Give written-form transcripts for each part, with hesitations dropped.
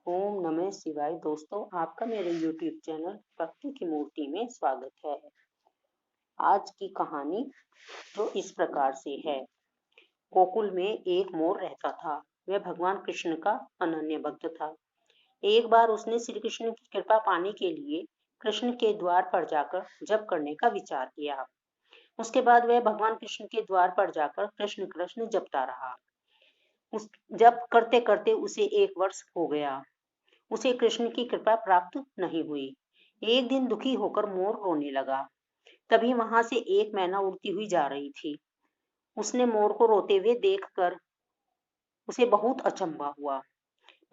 ओम नमः शिवाय। दोस्तों, आपका मेरे YouTube चैनल भक्ति की मूर्ति में स्वागत है। आज की कहानी जो इस प्रकार से है। गोकुल में एक मोर रहता था। वह भगवान कृष्ण का अनन्य भक्त था। एक बार उसने श्री कृष्ण की कृपा पाने के लिए कृष्ण के द्वार पर जाकर जप करने का विचार किया। उसके बाद वह भगवान कृष्ण के द्वार पर जाकर कृष्ण कृष्ण जपता रहा। उस जप करते करते उसे 1 वर्ष हो गया। उसे कृष्ण की कृपा प्राप्त नहीं हुई। एक दिन दुखी होकर मोर रोने लगा। तभी वहां से एक मैना उड़ती हुई जा रही थी। उसने मोर को रोते हुए देखकर उसे बहुत अचंभा हुआ।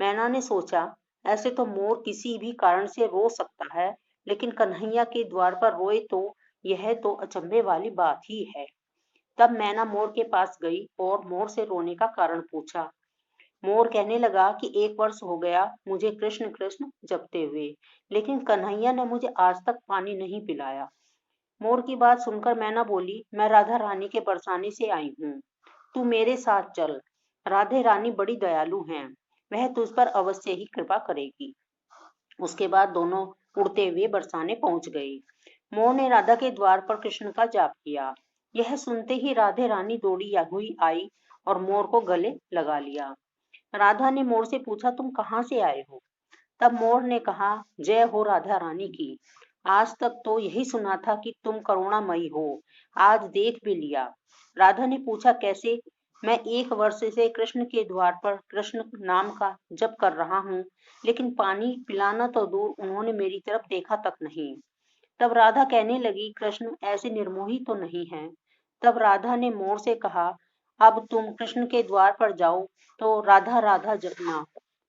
मैना ने सोचा, ऐसे तो मोर किसी भी कारण से रो सकता है, लेकिन कन्हैया के द्वार पर रोए तो यह तो अचंभे वाली बात ही है। तब मैना मोर के पास गई और मोर से रोने का कारण पूछा। मोर कहने लगा कि 1 वर्ष हो गया मुझे कृष्ण कृष्ण जपते हुए, लेकिन कन्हैया ने मुझे आज तक पानी नहीं पिलाया। मोर की बात सुनकर मैना बोली, मैं राधा रानी के बरसाने से आई हूँ। तू मेरे साथ चल। राधे रानी बड़ी दयालु हैं। वह तुझ पर अवश्य ही कृपा करेगी। उसके बाद दोनों उड़ते हुए बरसाने पहुंच गए। मोर ने राधा के द्वार पर कृष्ण का जाप किया। यह सुनते ही राधे रानी दौड़ी हुई आई और मोर को गले लगा लिया। राधा ने मोर से पूछा, तुम कहाँ से आए हो? तब मोर ने कहा, जय हो राधा रानी की। आज तक तो यही सुना था कि तुम करुणामयी हो। आज देख भी लिया। राधा ने पूछा, कैसे? मैं 1 वर्ष से कृष्ण के द्वार पर कृष्ण नाम का जप कर रहा हूँ, लेकिन पानी पिलाना तो दूर, उन्होंने मेरी तरफ देखा तक नहीं। तब राधा कहने लगी, कृष्ण ऐसे निर्मोही तो नहीं है। तब राधा ने मोर से कहा, अब तुम कृष्ण के द्वार पर जाओ तो राधा राधा जपना।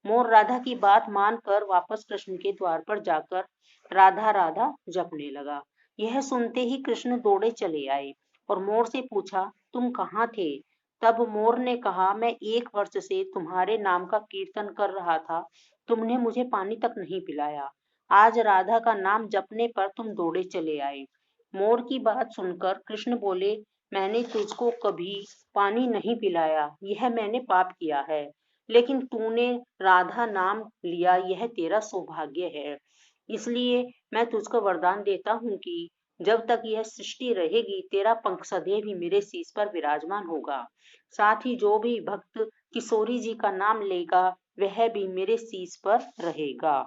मोर राधा की बात मानकर वापस कृष्ण के द्वार पर जाकर राधा राधा जपने लगा। यह सुनते ही कृष्ण दौड़े चले आए और मोर से पूछा, तुम कहाँ थे? तब मोर ने कहा, मैं 1 वर्ष से तुम्हारे नाम का कीर्तन कर रहा था। तुमने मुझे पानी तक नहीं पिलाया। आज राधा का नाम जपने पर तुम दौड़े चले आए। मोर की बात सुनकर कृष्ण बोले, मैंने तुझको कभी पानी नहीं पिलाया, यह मैंने पाप किया है। लेकिन तूने राधा नाम लिया, यह तेरा सौभाग्य है। इसलिए मैं तुझको वरदान देता हूँ कि जब तक यह सृष्टि रहेगी, तेरा पंख सदैव ही मेरे शीश पर विराजमान होगा। साथ ही जो भी भक्त किशोरी जी का नाम लेगा, वह भी मेरे शीश पर रहेगा।